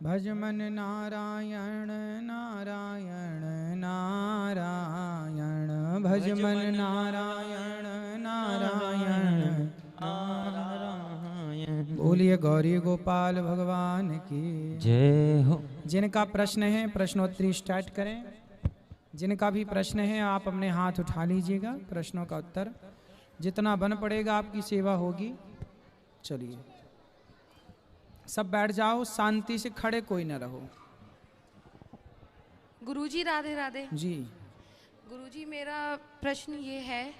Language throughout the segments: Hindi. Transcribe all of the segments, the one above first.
भज मन नारायण नारायण नारायण, भज मन नारायण नारायण नारायण। बोलिए गौरी गोपाल भगवान की जय हो। जिनका प्रश्न है प्रश्नोत्तरी स्टार्ट करें। जिनका भी प्रश्न है आप अपने हाथ उठा लीजिएगा, प्रश्नों का उत्तर जितना बन पड़ेगा आपकी सेवा होगी। चलिए सब बैठ जाओ, शांति से, खड़े कोई न रहो। गुरुजी राधे राधे। जी गुरुजी मेरा प्रश्न ये है,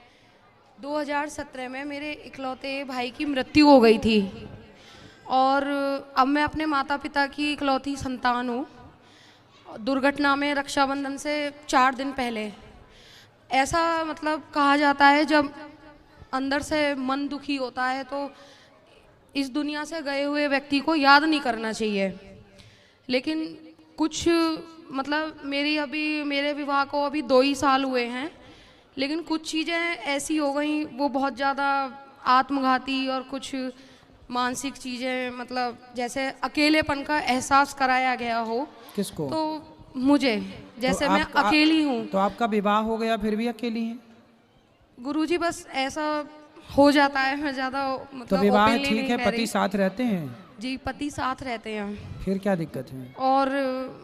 2017 में मेरे इकलौते भाई की मृत्यु हो गई थी और अब मैं अपने माता पिता की इकलौती संतान हूँ। दुर्घटना में रक्षाबंधन से 4 दिन पहले ऐसा मतलब कहा जाता है, जब अंदर से मन दुखी होता है तो इस दुनिया से गए हुए व्यक्ति को याद नहीं करना चाहिए। लेकिन कुछ मतलब मेरे विवाह को अभी 2 ही साल हुए हैं, लेकिन कुछ चीज़ें ऐसी हो गई वो बहुत ज़्यादा आत्मघाती और कुछ मानसिक चीज़ें, मतलब जैसे अकेलेपन का एहसास कराया गया हो। किसको? तो मुझे, जैसे तो मैं अकेली हूँ। तो आपका विवाह हो गया फिर भी अकेली हैं? गुरुजी बस ऐसा हो जाता है, मैं ज़्यादा मतलब तो विवाह openly ठीक नहीं है, कह पति रही। साथ रहते हैं? जी पति साथ रहते हैं। फिर क्या दिक्कत है? और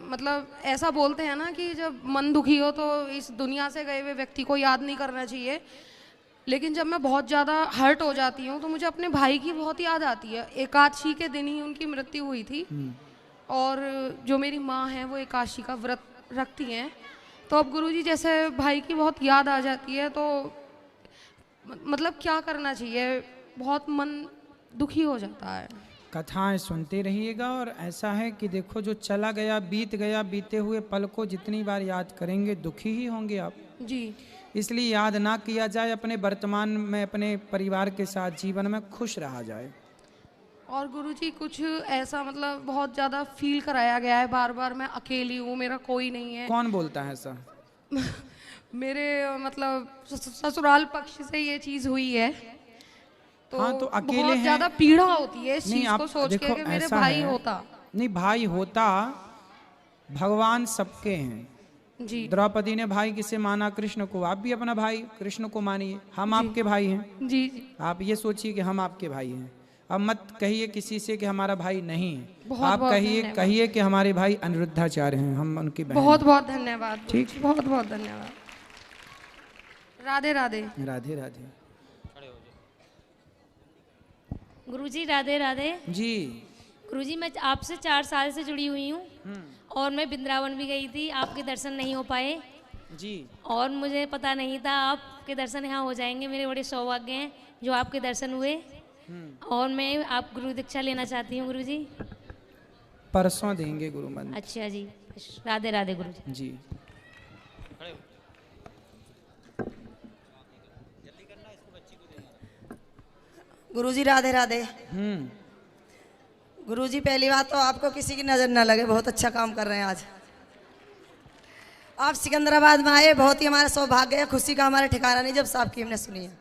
मतलब ऐसा बोलते हैं ना कि जब मन दुखी हो तो इस दुनिया से गए हुए व्यक्ति को याद नहीं करना चाहिए। लेकिन जब मैं बहुत ज़्यादा हर्ट हो जाती हूँ तो मुझे अपने भाई की बहुत याद आती है। एकादशी के दिन ही उनकी मृत्यु हुई थी और जो मेरी माँ है वो एकादशी का व्रत रखती हैं। तो अब गुरुजी जैसे भाई की बहुत याद आ जाती है तो मतलब क्या करना चाहिए, बहुत मन दुखी हो जाता है। कथाएं सुनते रहिएगा। और ऐसा है कि देखो, जो चला गया बीत गया, बीते हुए पल को जितनी बार याद करेंगे दुखी ही होंगे आप। जी इसलिए याद ना किया जाए, अपने वर्तमान में अपने परिवार के साथ जीवन में खुश रहा जाए। और गुरुजी कुछ ऐसा मतलब बहुत ज़्यादा फील कराया गया है, बार बार मैं अकेली हूँ, मेरा कोई नहीं है। कौन बोलता है ऐसा? मेरे मतलब ससुराल पक्ष से ये चीज़ हुई है। तो, हाँ, तो अकेले बहुत हैं। ज़्यादा पीड़ा होती है इस नहीं, चीज़ आप को सोच के देखो, कि मेरे ऐसा भाई है। होता। नहीं, भाई होता, भगवान सबके हैं। जी द्रौपदी ने भाई किसे माना? कृष्ण को। आप भी अपना भाई कृष्ण को मानिए, हम जी। आपके भाई हैं। जी जी आप ये सोचिए कि हम आपके भाई हैं। अब मत कहिए किसी से कि हमारा भाई नहीं है। बहुत आप बहुत कहिए धन्यवाद। कहिए कि हमारे भाई अनिरुद्धाचार्य हैं, हम उनकी बहन बहुत हैं। बहुत धन्यवाद। ठीक। बहुत बहुत धन्यवाद। राधे राधे। राधे राधे। गुरुजी राधे राधे। जी गुरुजी मैं आपसे 4 साल से जुड़ी हुई हूँ और मैं वृंदावन भी गई थी, आपके दर्शन नहीं हो पाए जी। और मुझे पता नहीं था आपके दर्शन यहाँ हो जाएंगे। मेरे बड़े सौभाग्य हैं जो आपके दर्शन हुए और मैं आप गुरु दीक्षा लेना चाहती हूँ गुरुजी। परसों देंगे गुरु मंत्र। अच्छा जी, राधे राधे गुरुजी। जी। गुरुजी राधे राधे। गुरुजी पहली बात तो आपको किसी की नज़र ना लगे, बहुत अच्छा काम कर रहे हैं आज। आप सिकंदराबाद में आए, बहुत ही हमारा सौभाग्य है, खुशी का हमारा ठिकाना नहीं जब से आपकी हमने सुनी है।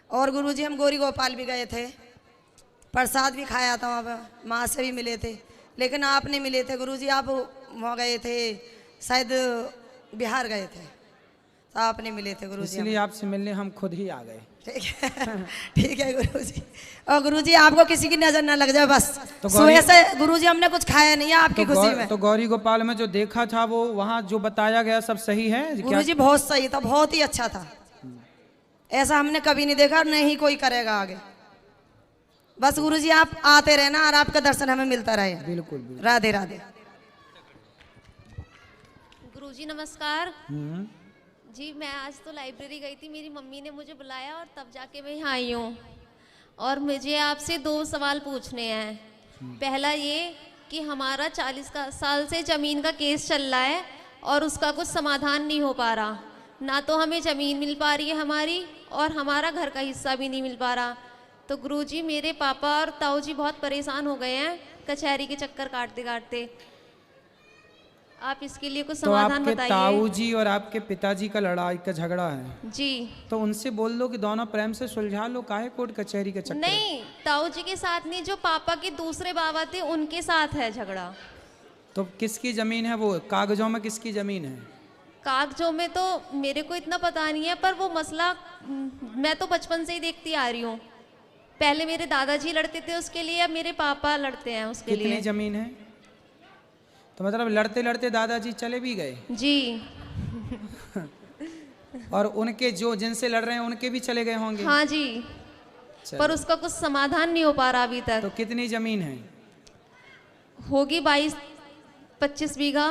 और गुरुजी हम गौरी गोपाल भी गए थे, प्रसाद भी खाया था, वहाँ पर माँ से भी मिले थे, लेकिन आप नहीं मिले थे गुरुजी। आप वहाँ गए थे, शायद बिहार गए थे, तो आप नहीं मिले थे गुरुजी। इसलिए आपसे मिलने हम खुद ही आ गए। ठीक है गुरुजी। और गुरुजी आपको किसी की नजर ना लग जाए बस। तो सुबह से गुरुजी हमने कुछ खाया नहीं है आपकी खुशी में। तो गौरी गोपाल में जो देखा था वो वहाँ जो बताया गया सब सही है क्या? गुरुजी बहुत सही था, बहुत ही अच्छा था। ऐसा हमने कभी नहीं देखा और नहीं कोई करेगा आगे। बस गुरुजी आप आते रहना और आपका दर्शन हमें मिलता रहे। बिल्कुल बिल्कुल। राधे राधे। गुरुजी नमस्कार। जी मैं आज तो लाइब्रेरी गई थी, मेरी मम्मी ने मुझे बुलाया और तब जाके मैं यहाँ आई हूँ। और मुझे आपसे 2 सवाल पूछने हैं। पहला ये कि हमारा 40 साल से ज़मीन का केस चल रहा है और उसका कुछ समाधान नहीं हो पा रहा। ना तो हमें ज़मीन मिल पा रही है हमारी और हमारा घर का हिस्सा भी नहीं मिल पा रहा। तो गुरुजी मेरे पापा और ताऊ जी बहुत परेशान हो गए हैं कचहरी के चक्कर काटते काटते। आप इसके लिए कुछ तो समाधान आपके बताइए। ताऊ जी और आपके पिताजी का लड़ाई का झगड़ा है जी। तो उनसे बोल दो कि दोनों प्रेम से सुलझा लो, काहे कोर्ट कचहरी के चक्कर? नहीं, ताऊ जी के साथ नहीं, जो पापा के दूसरे बाबा थे उनके साथ है झगड़ा। तो किसकी जमीन है वो? कागजों में किसकी जमीन है? कागजों में तो मेरे को इतना पता नहीं है, पर वो मसला मैं तो बचपन से ही देखती आ रही हूँ। पहले मेरे दादाजी लड़ते थे उसके लिए, अब मेरे पापा लड़ते हैं उसके कितनी लिए। जमीन है? तो मतलब लड़ते लड़ते दादाजी चले भी गए जी। और उनके जो जिनसे लड़ रहे हैं उनके भी चले गए होंगे। हाँ जी। चलो। पर उसका कुछ समाधान नहीं हो पा रहा अभी तक। तो कितनी जमीन है? होगी 22-25 बीघा।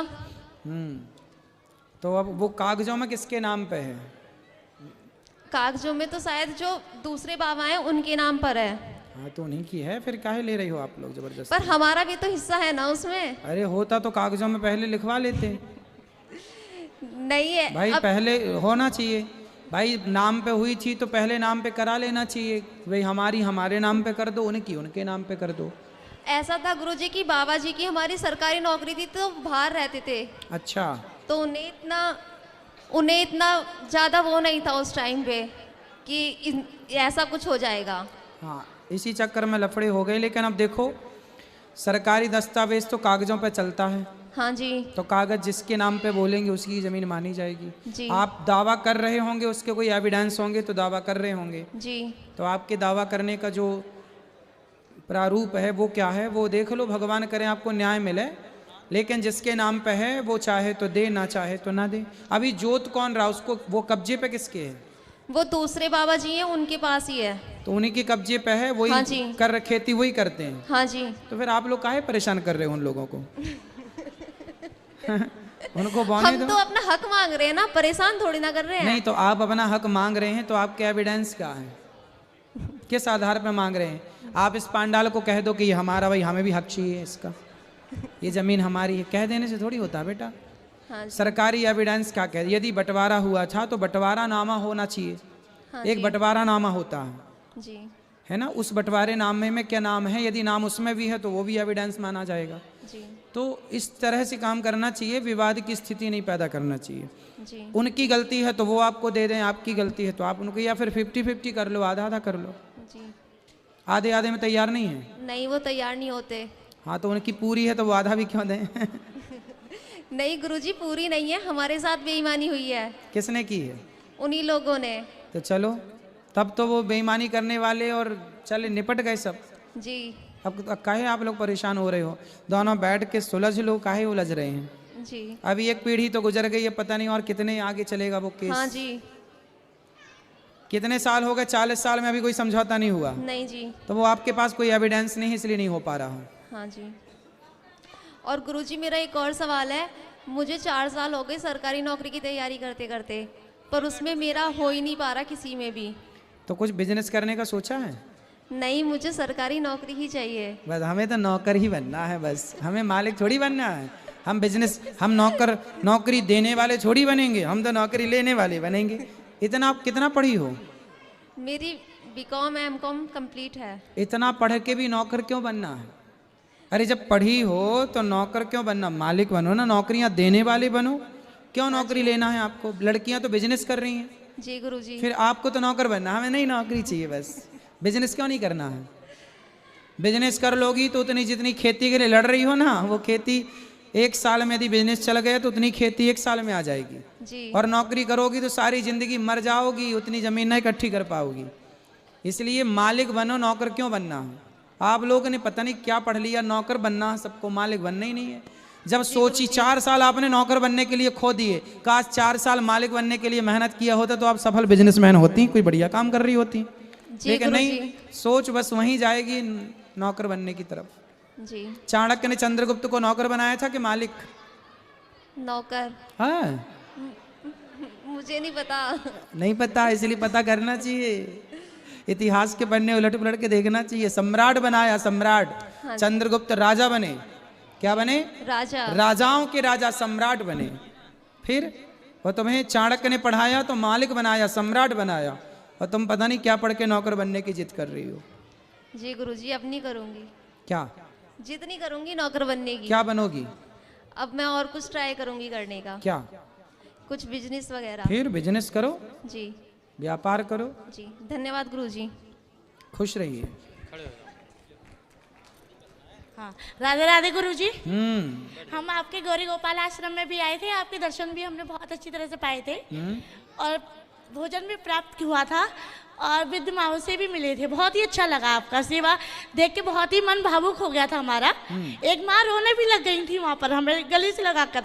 तो अब वो कागजों में किसके नाम पे है? कागजों में तो शायद जो दूसरे बाबा हैं उनके नाम पर है। हाँ तो उन्हीं की है, फिर काहे ले रही हो आप लोग जबरदस्ती? पर हमारा भी तो हिस्सा है ना उसमें। अरे होता तो कागजों में पहले लिखवा लेते। नहीं है भाई अब। पहले होना चाहिए भाई, नाम पे हुई थी तो पहले नाम पे करा लेना चाहिए। भाई हमारी हमारे नाम पे कर दो, उनकी उनके नाम पे कर दो। ऐसा था गुरुजी की बाबा जी की हमारी सरकारी नौकरी थी तो बाहर रहते थे, अच्छा। तो उन्हें इतना ज़्यादा वो नहीं था उस टाइम पे कि ऐसा कुछ हो जाएगा। हाँ इसी चक्कर में लफड़े हो गए। लेकिन अब देखो सरकारी दस्तावेज तो कागजों पे चलता है। हाँ जी। तो कागज जिसके नाम पे बोलेंगे उसकी ज़मीन मानी जाएगी। जी। आप दावा कर रहे होंगे, उसके कोई एविडेंस होंगे तो दावा कर रहे होंगे। जी। तो आपके दावा करने का जो प्रारूप है वो क्या है वो देख लो। भगवान करें आपको न्याय मिले। लेकिन जिसके नाम पे है वो चाहे तो दे, ना चाहे तो ना दे। अभी जोत कौन रहा उसको, वो कब्जे पे किसके है? वो दूसरे बाबा जी हैं उनके पास ही है। तो उन्हीं के कब्जे पे है, वही हाँ जी। कर खेती वही करते हैं। हाँ जी। तो फिर आप लोग काहे परेशान कर रहे हो उन लोगों को? उनको बोने हम दो। तो अपना हक मांग रहे हैं ना, परेशान थोड़ी ना कर रहे हैं। नहीं तो आप अपना हक मांग रहे हैं तो आपके एविडेंस क्या है? किस आधार पर मांग रहे हैं? आप इस पांडाल को कह दो कि ये हमारा, भाई हमें भी हक चाहिए इसका, ये जमीन हमारी है, कह देने से थोड़ी होता है बेटा। हाँ जी। सरकारी एविडेंस क्या कह, यदि बंटवारा हुआ था तो बंटवारा नामा होना चाहिए। हाँ एक जी। बंटवारा नामा होता है जी। है ना? उस बंटवारे नामे में क्या नाम है, यदि नाम उसमें भी है तो वो भी एविडेंस माना जाएगा। जी। तो इस तरह से काम करना चाहिए, विवाद की स्थिति नहीं पैदा करना चाहिए। जी। उनकी गलती है तो वो आपको दे दें, आपकी गलती है तो आप उनको, या फिर 50-50 कर लो, आधा आधा कर लो। जी। आधे आधे में तैयार नहीं है? नहीं, वो तैयार नहीं होते। हाँ तो उनकी पूरी है तो वो आधा भी क्यों दें? नहीं गुरुजी, पूरी नहीं है, हमारे साथ बेईमानी हुई है। किसने की है? उन्हीं लोगों ने। तो चलो तब तो वो बेईमानी करने वाले और चले निपट गए सब। जी। अब काहे आप लोग परेशान हो रहे हो? दोनों बैठ के सुलझ लो, काहे उलझ रहे हैं? जी। अभी एक पीढ़ी तो गुजर गई है, पता नहीं और कितने आगे चलेगा वो केस। हाँ जी। कितने साल हो गए? 40 साल में अभी कोई समझौता नहीं हुआ। नहीं जी। तो वो आपके पास कोई एविडेंस नहीं, इसलिए नहीं हो पा रहा। हाँ जी। और गुरुजी मेरा एक और सवाल है, मुझे 4 साल हो गए सरकारी नौकरी की तैयारी करते करते, पर उसमें मेरा हो ही नहीं पा रहा किसी में भी। तो कुछ बिजनेस करने का सोचा है? नहीं, मुझे सरकारी नौकरी ही चाहिए। बस हमें तो नौकर ही बनना है, बस हमें मालिक थोड़ी बनना है। हम बिजनेस, हम नौकरी देने वाले थोड़ी बनेंगे, हम तो नौकरी लेने वाले बनेंगे। इतना आप कितना पढ़ी हो? मेरी बीकॉम एमकॉम कंप्लीट है। इतना पढ़ के भी नौकर क्यों बनना है? अरे जब पढ़ी हो तो नौकर क्यों बनना? मालिक बनो ना, नौकरियां देने वाले बनो। क्यों नौकरी लेना है आपको? लड़कियां तो बिजनेस कर रही हैं। जी गुरुजी। फिर आपको तो नौकर बनना, हमें नहीं नौकरी चाहिए बस। बिजनेस क्यों नहीं करना है? बिजनेस कर लोगी तो उतनी जितनी खेती के लिए लड़ रही हो ना, वो खेती 1 साल में यदि बिजनेस चल गया तो उतनी खेती 1 साल में आ जाएगी। जी। और नौकरी करोगी तो सारी जिंदगी मर जाओगी, उतनी जमीन नहीं इकट्ठी कर पाओगी। इसलिए मालिक बनो, नौकर क्यों बनना है? आप लोगों ने पता नहीं क्या पढ़ लिया, नौकर बनना है सबको, मालिक बनना ही नहीं है। जब सोची 4 साल आपने नौकर बनने के लिए खो दिए, काश 4 साल मालिक बनने के लिए मेहनत किया होता तो आप सफल बिजनेसमैन होती, कोई बढ़िया काम कर रही होती। लेकिन नहीं, सोच बस वहीं जाएगी नौकर बनने की तरफ। जी। चाणक्य ने चंद्रगुप्त को नौकर बनाया था कि मालिक? नौकर। हाँ मुझे नहीं पता। नहीं पता, इसलिए पता करना चाहिए। इतिहास के पन्ने उलट पुलट के देखना चाहिए। सम्राट बनाया, सम्राट। हाँ। चंद्रगुप्त राजा बने। क्या बने? राजा। राजाओं के राजा सम्राट बने। फिर वो तुम्हें चाणक्य ने पढ़ाया तो मालिक बनाया, सम्राट बनाया, और तुम पता नहीं क्या पढ़ के नौकर बनने की जिद कर रही हो। जी गुरुजी, अब नहीं करूंगी। क्या जितनी करूंगी नौकर बनने की। क्या बनोगी? अब मैं और कुछ ट्राई करूंगी करने का। क्या? कुछ बिजनेस वगैरह। फिर बिजनेस करो, जी। व्यापार करो। जी धन्यवाद गुरुजी। खुश रहिए। हाँ, राधे राधे गुरुजी। हम्म। हम आपके गौरी गोपाल आश्रम में भी आए थे, आपके दर्शन भी हमने बहुत अच्छी तरह से पाए थे और भोजन भी प्राप्त हुआ था और वृद्ध माओ से भी मिले थे। बहुत ही अच्छा लगा आपका सेवा देख के, बहुत ही मन भावुक हो गया था हमारा। एक माँ रोने भी लग गई थी वहाँ पर, हमें गले से लगाकर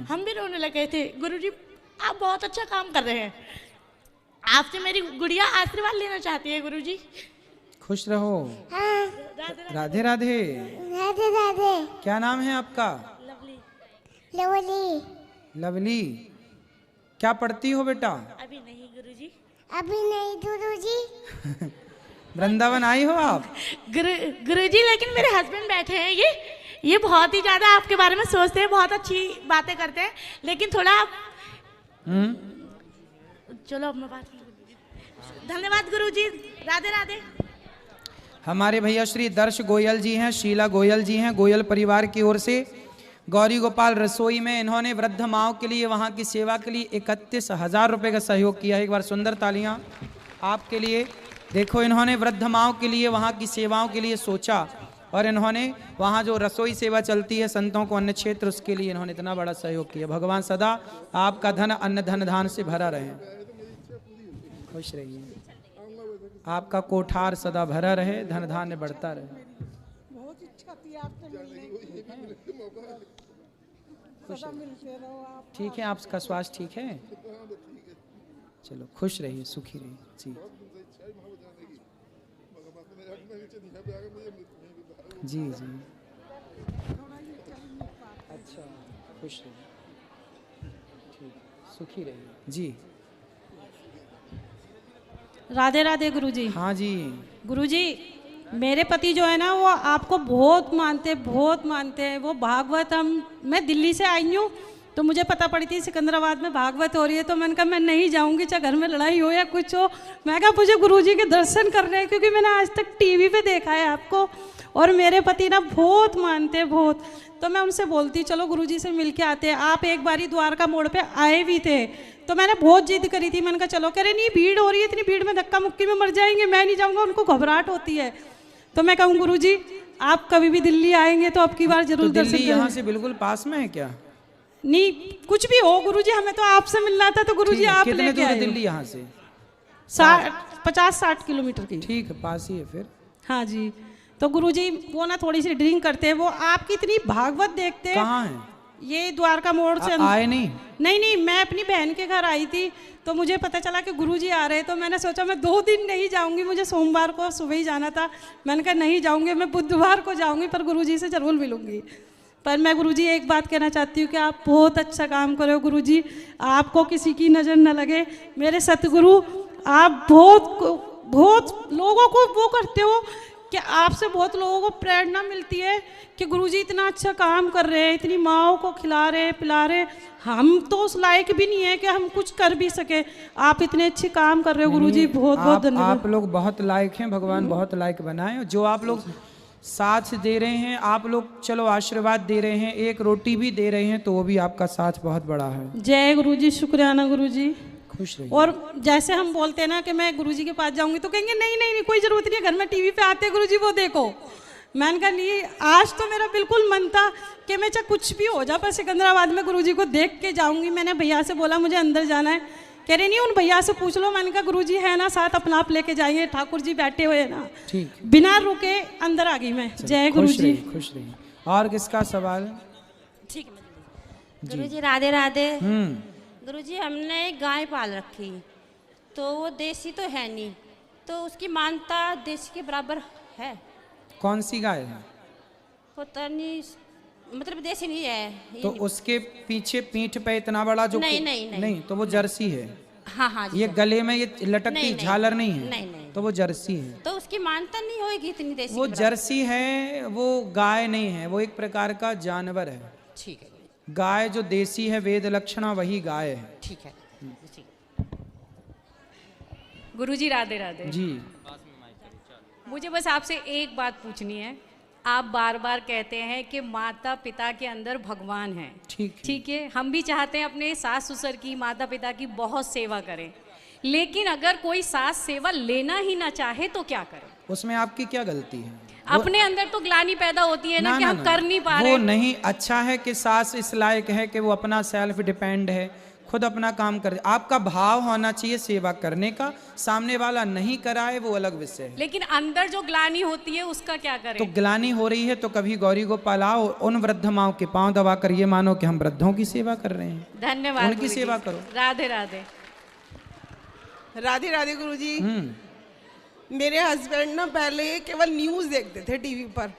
हम भी रोने लग गए थे। गुरुजी आप बहुत अच्छा काम कर रहे हैं। आपसे मेरी गुड़िया आशीर्वाद लेना चाहती है गुरुजी। खुश रहो। हाँ। राधे राधे। राधे राधे। क्या नाम है आपका? लवली। लवली। क्या पढ़ती हो बेटा? अभी नहीं गुरुजी। अभी नहीं गुरुजी। वृंदावन आई हो आप? गुरुजी लेकिन मेरे हस्बैंड बैठे हैं, ये बहुत ही ज्यादा आपके बारे में सोचते हैं, बहुत अच्छी बातें करते हैं, लेकिन थोड़ा आप चलो अब मैं बात करूं। धन्यवाद गुरुजी। राधे राधे। हमारे भैया श्री दर्श गोयल जी हैं, शीला गोयल जी हैं, गोयल परिवार की ओर से गौरी गोपाल रसोई में इन्होंने वृद्ध माओं के लिए वहाँ की सेवा के लिए 31,000 रुपये का सहयोग किया है। एक बार सुंदर तालियां आपके लिए। देखो इन्होंने वृद्ध माओं के लिए वहाँ की सेवाओं के लिए सोचा और इन्होंने वहाँ जो रसोई सेवा चलती है संतों को अन्न क्षेत्र, उसके लिए इन्होंने इतना बड़ा सहयोग किया। भगवान सदा आपका धन अन्न धन धान से भरा रहे, खुश रहिए, आपका कोठार सदा भरा रहे, धन धान्य बढ़ता रहे। बहुत इच्छा थी आपसे मिलने की, सदा मिलते रहो आप। ठीक है, आपका स्वास्थ्य ठीक है? चलो खुश रहिए, सुखी रहिए जी जी जी। अच्छा, खुश रहिए, ठीक, सुखी रहिए जी। राधे राधे गुरुजी। हाँ जी गुरुजी, मेरे पति जो है ना वो आपको बहुत मानते हैं। वो भागवत, मैं दिल्ली से आई हूँ तो मुझे पता पड़ी थी सिकंदराबाद में भागवत हो रही है, तो मैंने कहा मैं नहीं जाऊँगी, चाहे घर में लड़ाई हो या कुछ हो। मैं कहा मुझे गुरुजी के दर्शन करने हैं, क्योंकि मैंने आज तक टीवी पे देखा है आपको और मेरे पति ना बहुत मानते हैं, बहुत। तो मैं उनसे बोलती चलो गुरुजी से मिल के आते हैं। आप एक बारी द्वारका मोड़ पे आए भी थे तो मैंने बहुत जिद करी थी, मैंने कहा चलो। कह रहे नहीं भीड़ हो रही है, इतनी भीड़ में धक्का मुक्की में मर जाएंगे, मैं नहीं जाऊँगा, उनको घबराहट होती है। तो मैं कहूँ गुरुजी आप कभी भी दिल्ली आएंगे तो अब की बार जरूर तो दिल्ली यहाँ से बिल्कुल पास में है क्या? नहीं कुछ भी हो गुरुजी, हमें तो आपसे मिलना था, तो गुरुजी आप कितने लेके दूर है आए। दिल्ली यहाँ से? 50-60 किलोमीटर की। ठीक है, पास ही है फिर। हाँ जी। तो गुरुजी वो ना थोड़ी सी ड्रिंक करते हैं, वो आपकी इतनी भागवत देखते हैं। कहाँ है? ये द्वारका मोड़ से आए नहीं? नहीं, मैं अपनी बहन के घर आई थी तो मुझे पता चला कि गुरुजी आ रहे, तो मैंने सोचा मैं 2 दिन नहीं जाऊंगी, मुझे सोमवार को सुबह ही जाना था। मैंने कहा नहीं जाऊंगी, मैं बुधवार को जाऊंगी, पर गुरुजी से जरूर मिलूंगी। पर मैं गुरुजी एक बात कहना चाहती हूँ कि आप बहुत अच्छा काम करो गुरुजी, आपको किसी की नज़र न लगे। मेरे सतगुरु, आप बहुत लोगों को वो करते हो कि आपसे बहुत लोगों को प्रेरणा मिलती है कि गुरुजी इतना अच्छा काम कर रहे हैं, इतनी माँओं को खिला रहे पिला रहे। हम तो उस लायक भी नहीं है कि हम कुछ कर भी सके, आप इतने अच्छे काम कर रहे हो गुरुजी, बहुत बहुत धन्यवाद। आप लोग बहुत लायक हैं, भगवान बहुत लायक बनाए। जो आप लोग साथ दे रहे हैं, आप लोग चलो आशीर्वाद दे रहे हैं, एक रोटी भी दे रहे हैं, तो वो भी आपका साथ बहुत बड़ा है। जय गुरुजी, शुक्राना गुरुजी। खुश रहिए। और जैसे हम बोलते हैं ना कि मैं गुरुजी के पास जाऊंगी तो कहेंगे नहीं कोई जरूरत नहीं है, घर में टीवी पे आते हैं गुरुजी वो देखो। मैंने कहा नहीं, आज तो मेरा बिल्कुल मन था कि मैं चाहे कुछ भी हो जाए पर सिकंदराबाद में गुरुजी को देख के जाऊंगी। मैंने भैया से बोला मुझे अंदर जाना है, कह रहे नहीं उन भैया से पूछ लो। मैंने कहा गुरुजी है ना साथ, अपना आप लेके जाइए, ठाकुर जी बैठे हुए हैं ना। ठीक, बिना रुके अंदर आ गई मैं। जय गुरुजी। खुश रहिए। और किसका सवाल? ठीक है गुरुजी। राधे राधे। गुरुजी हमने एक गाय पाल रखी, तो वो देसी तो है नहीं, तो उसकी मानता देसी के बराबर है? कौन सी गाय है? पता नहीं, मतलब देसी नहीं है। तो उसके पीछे पीठ पे इतना बड़ा जो नहीं तो वो जर्सी है। हाँ ये गले में ये लटकती झालर नहीं है? नहीं। तो वो जर्सी है। तो उसकी मानता नहीं होगी इतनी देसी? वो जर्सी है, वो गाय नहीं है, वो एक प्रकार का जानवर है। ठीक है। गाय जो देसी है वेद लक्षणा वही गाय है। ठीक है। गुरुजी राधे राधे जी। मुझे बस आपसे एक बात पूछनी है। आप बार बार कहते हैं कि माता पिता के अंदर भगवान है। ठीक है, हम भी चाहते हैं अपने सास ससुर की, माता पिता की बहुत सेवा करें, लेकिन अगर कोई सास सेवा लेना ही ना चाहे तो क्या करें? उसमें आपकी क्या गलती है? अपने अंदर तो ग्लानि पैदा होती है ना कि हम कर नहीं पा रहे। वो नहीं, अच्छा है कि सास इस लायक है कि वो अपना सेल्फ डिपेंड है, खुद अपना काम कर। आपका भाव होना चाहिए सेवा करने का, सामने वाला नहीं कराए वो अलग विषय है। लेकिन अंदर जो ग्लानि होती है उसका क्या करें? तो ग्लानि हो रही है तो कभी गौरी गोपाल आओ, उन वृद्ध माओ के पांव दबा कर ये मानो कि हम वृद्धों की सेवा कर रहे हैं। धन्यवाद, उनकी सेवा करो। राधे राधे। राधे राधे गुरुजी। मेरे हस्बैंड ना पहले केवल न्यूज़ देखते थे टीवी पर,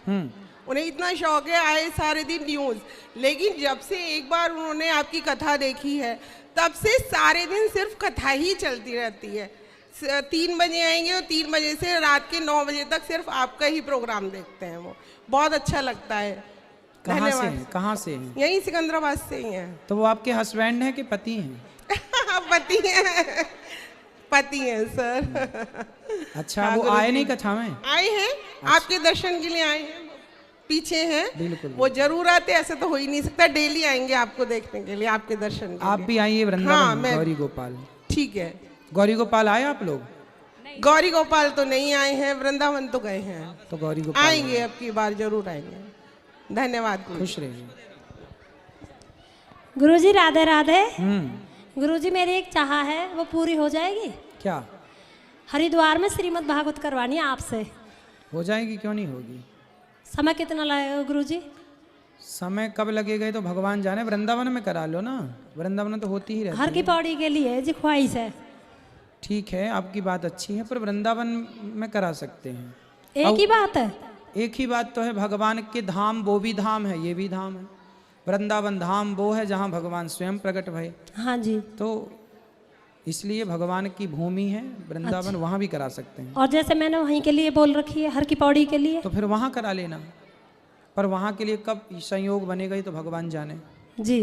उन्हें इतना शौक है आए सारे दिन न्यूज़, लेकिन जब से एक बार उन्होंने आपकी कथा देखी है तब से सारे दिन सिर्फ कथा ही चलती रहती है। 3 बजे आएंगे और 3 बजे से रात के 9 बजे तक सिर्फ आपका ही प्रोग्राम देखते हैं। वो बहुत अच्छा लगता है। कहाँ से हैं? कहाँ से हैं? यहीं सिकंदराबाद से ही हैं। तो वो आपके हस्बैंड हैं कि पति हैं? पति हैं, पति हैं सर। अच्छा, वो आए नहीं कथा में? आए हैं, आपके दर्शन के लिए आए हैं, पीछे हैं। बिल्कुल, वो जरूर आते, ऐसे तो हो ही नहीं सकता, डेली आएंगे आपको देखने के लिए, आपके दर्शन के लिए। आप भी आइए वृंदावन। हाँ, गौरी गोपाल। ठीक है। गौरी गोपाल आए आप लोग? गौरी गोपाल तो नहीं आए हैं, वृंदावन तो गए हैं। तो गौरी गोपाल आएंगे, अब की बार जरूर आएंगे। धन्यवाद। खुश रहिए। गुरुजी राधे राधे। गुरुजी मेरी एक चाह है, वो पूरी हो जाएगी क्या? हरिद्वार में श्रीमद् भागवत करवानी है आपसे। हो जाएगी, क्यों नहीं होगी। समय कितना लगेगा गुरुजी? समय कब लगेगा तो भगवान जाने। वृंदावन में करा लो ना, वृंदावन में तो होती ही रहती है। हर की पौड़ी के लिए जी ख्वाहिश है। ठीक है, आपकी बात अच्छी है, पर वृंदावन में करा सकते हैं। एक ही बात है। एक ही बात तो है, भगवान के धाम वो भी धाम है, ये भी धाम है। वृंदावन धाम वो है जहाँ भगवान स्वयं प्रकट भये। हाँ जी। तो इसलिए भगवान की भूमि है वृंदावन। अच्छा। वहाँ भी करा सकते हैं। और जैसे मैंने वहीं के लिए बोल रखी है, हर की पौड़ी के लिए, तो फिर वहाँ करा लेना। पर वहाँ के लिए कब संयोग बनेगा ये तो भगवान जाने। जी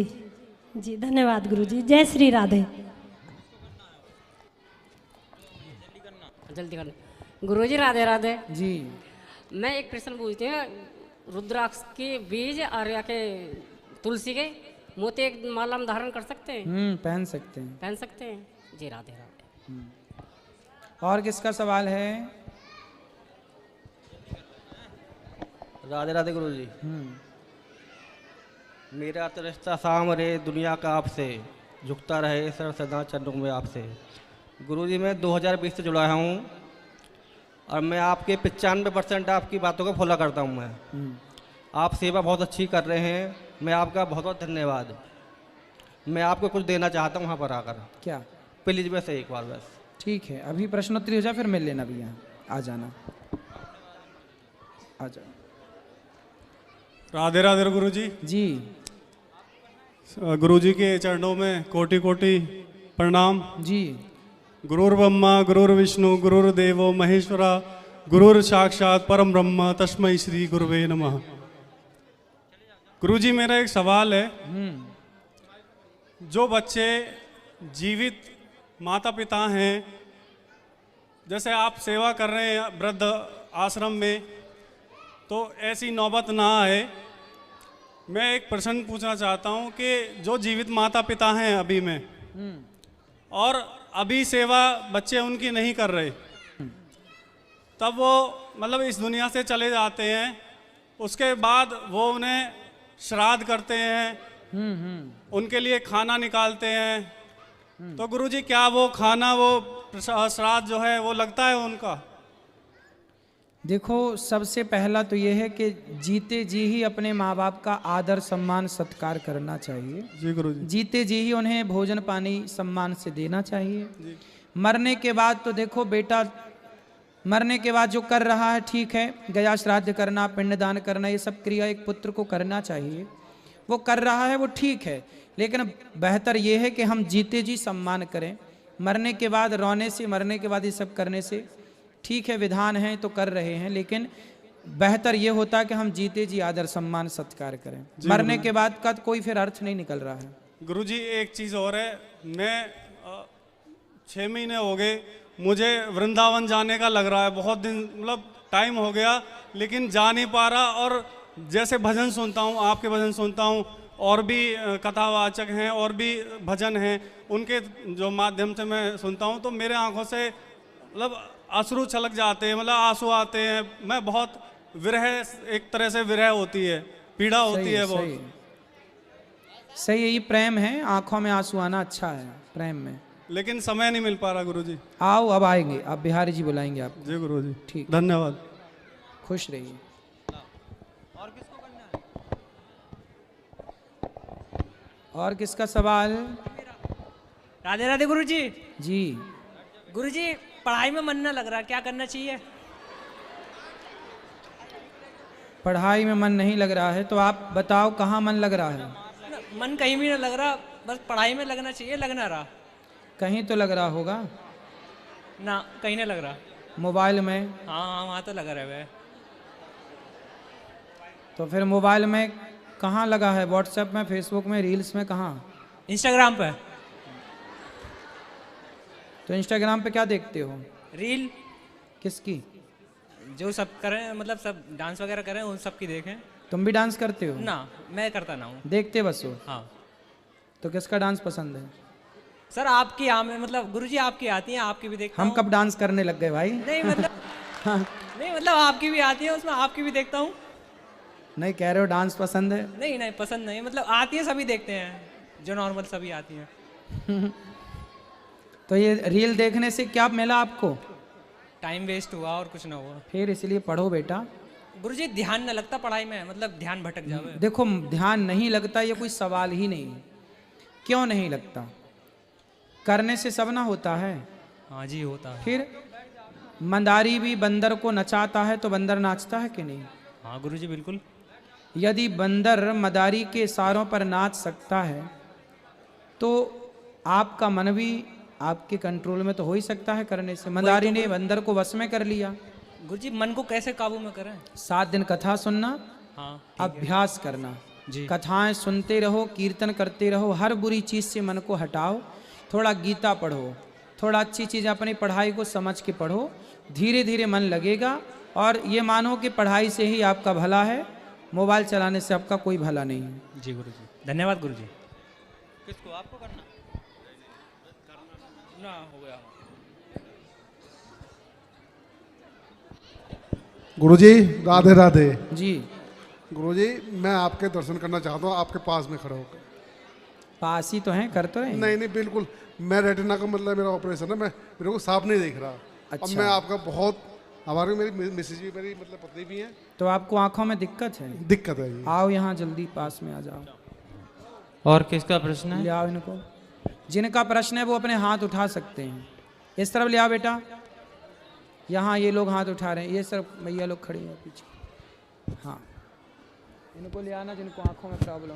जी, धन्यवाद गुरुजी। जय श्री राधे। जल्दी करना। गुरुजी राधे राधे जी। मैं एक प्रश्न पूछती हूँ, रुद्राक्ष के बीज और या के तुलसी के मोती एक माला में धारण कर सकते हैं? पहन सकते हैं। पहन सकते हैं। जी राधे राधे। और किसका सवाल है? राधे राधे गुरुजी। मेरा तो रिश्ता साम रे दुनिया का आपसे, झुकता रहे सर सदा चरणों में आपसे। गुरुजी मैं 2020 से जुड़ा हूँ और मैं आपके 95% आपकी बातों को फॉलो करता हूँ। मैं आप सेवा बहुत अच्छी कर रहे हैं, मैं आपका बहुत बहुत धन्यवाद। मैं आपको कुछ देना चाहता हूँ वहाँ पर आकर। क्या? प्लीज बस एक बार बस। ठीक है, अभी प्रश्नोत्तरी हो जाए फिर मिल लेना भी। यहाँ आ जाना, आ जाओ। राधे राधे गुरुजी। जी। गुरुजी के चरणों में कोटि कोटि प्रणाम। जी। गुरुर्ब्रह्मा गुरुर्विष्णु गुरुर्देवो महेश्वरा गुरुर साक्षात परम ब्रह्म तस्मै श्री गुरुवे नमः। गुरुजी मेरा एक सवाल है, जो बच्चे जीवित माता पिता हैं, जैसे आप सेवा कर रहे हैं वृद्ध आश्रम में, तो ऐसी नौबत ना आए। मैं एक प्रश्न पूछना चाहता हूं कि जो जीवित माता पिता हैं अभी में, और अभी सेवा बच्चे उनकी नहीं कर रहे, तब वो मतलब इस दुनिया से चले जाते हैं, उसके बाद वो उन्हें श्राद्ध करते हैं, उनके लिए खाना निकालते हैं, तो गुरुजी क्या वो खाना, वो श्राद्ध जो है वो लगता है उनका? देखो, सबसे पहला तो ये है कि जीते जी ही अपने माँ बाप का आदर सम्मान सत्कार करना चाहिए। जी गुरुजी। जीते जी ही उन्हें भोजन पानी सम्मान से देना चाहिए। मरने के बाद तो देखो बेटा, मरने के बाद जो कर रहा है ठीक है, गया श्राद्ध करना, पिंडदान करना, ये सब क्रिया एक पुत्र को करना चाहिए। वो कर रहा है वो ठीक है, लेकिन बेहतर ये है कि हम जीते जी सम्मान करें। मरने के बाद रोने से, मरने के बाद ये सब करने से ठीक है, विधान है तो कर रहे हैं, लेकिन बेहतर ये होता है कि हम जीते जी आदर सम्मान सत्कार करें। मरने के बाद का कोई फिर अर्थ नहीं निकल रहा है। गुरुजी एक चीज़ और है, मैं 6 महीने हो गए मुझे वृंदावन जाने का लग रहा है, बहुत दिन मतलब टाइम हो गया, लेकिन जा नहीं पा रहा। और जैसे भजन सुनता हूँ, आपके भजन सुनता हूँ, और भी कथावाचक हैं और भी भजन हैं, उनके जो माध्यम से मैं सुनता हूँ, तो मेरे आंखों से मतलब अश्रु छलक जाते हैं, मतलब आंसू आते हैं। मैं बहुत विरह, एक तरह से विरह होती है, पीड़ा होती है बहुत। सही सही, यही प्रेम है, आंखों में आंसू आना अच्छा है प्रेम में, लेकिन समय नहीं मिल पा रहा गुरुजी। आओ अब आएंगे, अब बिहारी जी बुलाएंगे आपको। जी गुरुजी, ठीक, धन्यवाद। खुश रहिए। और किसका सवाल? राधे राधे गुरुजी। जी गुरुजी, पढ़ाई में मन न लग रहा, क्या करना चाहिए? पढ़ाई में मन नहीं लग रहा है तो आप बताओ कहाँ मन लग रहा है? मन कहीं भी न लग रहा, बस पढ़ाई में लगना चाहिए, लग ना रहा। कहीं तो लग रहा होगा ना, कहीं नहीं लग रहा। मोबाइल में? हाँ हाँ, वहाँ तो लगा रहे। तो फिर मोबाइल में कहाँ लगा है? व्हाट्सएप में, फेसबुक में, रील्स में, कहाँ? इंस्टाग्राम पे। तो इंस्टाग्राम पे क्या देखते हो? रील। किसकी? जो सब करें, मतलब सब डांस वगैरह करें, उन सब की देखें। तुम भी डांस करते हो? ना, मैं करता ना हूँ। देखते बस हो? हाँ। तो किसका डांस पसंद है? सर आपकी मतलब गुरुजी आपकी आती हैं, आपकी भी देखता हम हूँ। कब डांस करने लग गए भाई? नहीं मतलब नहीं मतलब आपकी भी आती है, उसमें आपकी भी देखता हूँ। नहीं कह रहे हो डांस पसंद है? नहीं नहीं, पसंद नहीं, मतलब आती है, सभी देखते हैं, जो नॉर्मल सभी आती हैं। तो ये रील देखने से क्या मिला आपको? टाइम वेस्ट हुआ और कुछ ना हुआ। फिर इसलिए पढ़ो बेटा। गुरुजी ध्यान न लगता पढ़ाई में, मतलब ध्यान भटक जावे। देखो, ध्यान नहीं लगता ये कोई सवाल ही नहीं है। क्यों नहीं लगता? करने से सब ना होता है। हाँ जी, होता है। फिर मंदारी भी बंदर को नचाता है तो बंदर नाचता है कि नहीं? हाँ गुरुजी, बिल्कुल। यदि बंदर मदारी के इशारों पर नाच सकता है तो आपका मन भी आपके कंट्रोल में तो हो ही सकता है करने से। मदारी ने बंदर को वश में कर लिया। गुरुजी, मन को कैसे काबू में करें? 7 दिन कथा सुनना, हाँ, अभ्यास करना जी। कथाएं सुनते रहो, कीर्तन करते रहो, हर बुरी चीज से मन को हटाओ, थोड़ा गीता पढ़ो, थोड़ा अच्छी चीज अपनी पढ़ाई को समझ के पढ़ो, धीरे धीरे मन लगेगा। और ये मानो कि पढ़ाई से ही आपका भला है, मोबाइल चलाने से आपका कोई भला नहीं है। जी गुरुजी, धन्यवाद गुरुजी। किसको? आपको करना ना हो गया। गुरुजी राधे राधे। जी गुरुजी, मैं आपके दर्शन करना चाहता हूँ, आपके पास में खड़ा होकर। पास ही तो हैं, कर तो रहे। नहीं नहीं, बिल्कुल। मैं रेटिना का मतलब मेरा ऑपरेशन है, मैं मेरे को साफ नहीं दिख रहा। अच्छा। अब मैं आपका बहुत हमारी, मेरी मिसेज भी, मेरी मतलब पत्नी भी है। तो आपको आंखों में दिक्कत है? दिक्कत है ये। आओ यहाँ जल्दी, पास में आ जाओ। और किसका प्रश्न है? ले आओ इनको। जिनका प्रश्न है वो अपने हाथ उठा सकते हैं। इस तरफ ले आओ बेटा। यहाँ ये लोग हाथ उठा रहे हैं, ये सब भैया लोग खड़े हैं पीछे। हाँ, इनको ले आना जिनको आंखों में प्रॉब्लम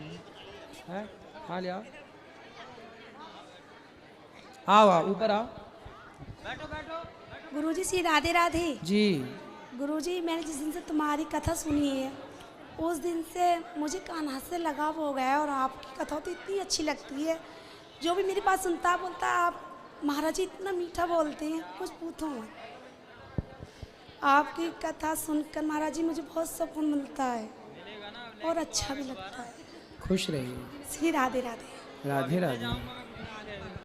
है। हाँ ले आओ, आओ आओ, ऊपर आओ। गुरुजी श्री राधे राधे। जी गुरुजी, मैंने जिस दिन से तुम्हारी कथा सुनी है उस दिन से मुझे कान्हा से लगाव हो गया है, और आपकी कथा तो इतनी अच्छी लगती है। जो भी मेरे पास सुनता बोलता आप महाराज जी इतना मीठा बोलते हैं, कुछ पूछो मत। आपकी कथा सुनकर महाराज जी मुझे बहुत सुकून मिलता है और अच्छा भी लगता है। खुश रहिए। श्री राधे राधे। राधे राधे।